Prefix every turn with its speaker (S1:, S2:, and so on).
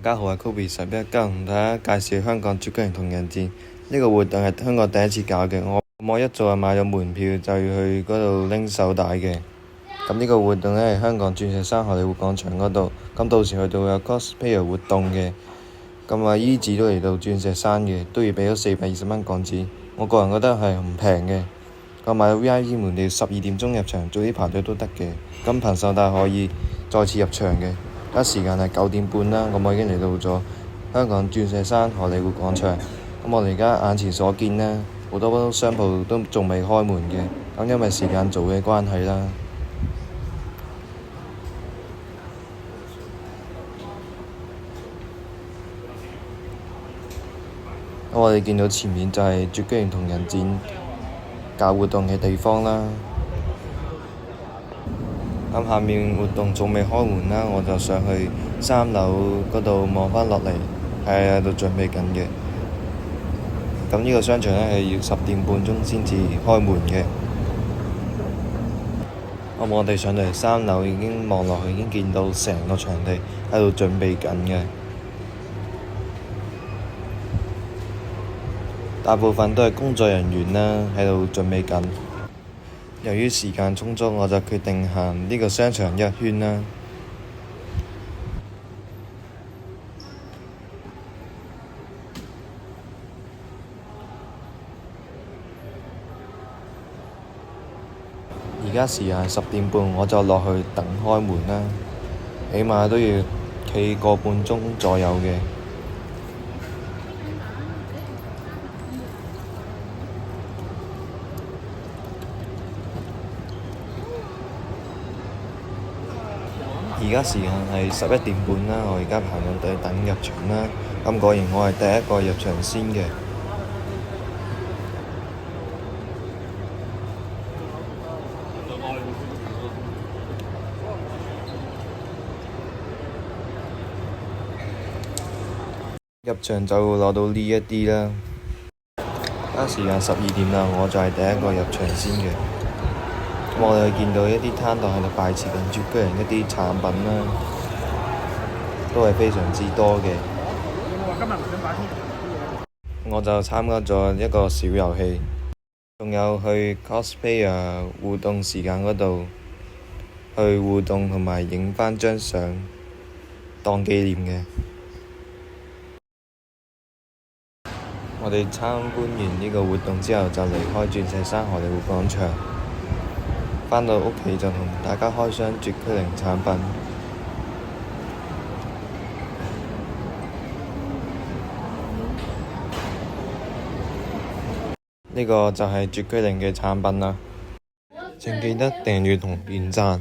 S1: 家好，我係 Kobe11，今日同大家介紹香港絕區靈同人戰呢個活動係香港第一次搞嘅。我一早就買咗門票，就要去嗰度拎手帶嘅。咁呢個活動呢，係香港鑽石山荷里活廣場嗰度，咁到時去到有 cosplayer 活動嘅。咁啊，E 字都嚟到鑽石山嘅，都要俾咗420蚊港紙。我個人覺得係唔平嘅。我買咗 VIP 門票，12點鐘入場，早啲排隊都得嘅。咁憑手帶可以再次入場嘅。而家時間係9點半啦，咁我已經嚟到咗香港鑽石山荷里活廣場。咁我哋而家眼前所見呢，好多商鋪都仲未開門嘅。咁因為時間早嘅關係啦。我哋見到前面就係絕區靈同人戰搞活動嘅地方啦。咁下面活動仲未開門啦，我就上去3樓嗰度望返落嚟，喺度準備緊嘅。咁呢個商場呢，係要10點半鐘先至開門嘅。咁我哋上到嚟3樓已經望落去，已經見到成個場地喺度準備緊嘅。大部分都係工作人員啦，喺度準備緊。由於時間充足，我就決定行呢個商場一圈啦。而家時間係10點半，我就落去等開門啦。起碼都要企個半鐘左右嘅。而家時間係11點半啦，我而家排緊隊等入場啦。咁果然我係第一個入場先嘅。入場就攞到呢一啲啦。而家時間12點啦，我就係第一個入場先嘅。我哋見到一啲攤檔喺度擺設緊絕區靈一啲產品啦，都係非常之多嘅。我就參加咗一個小遊戲，仲有去 cosplayer 互動時間嗰度去互動同埋影返張相當紀念嘅。我哋參觀完呢個活動之後，就離開鑽石山荷里活廣場。返到屋企就同大家開箱絕區靈產品。呢個就係絕區靈嘅產品啦。請記得訂閱同點讚。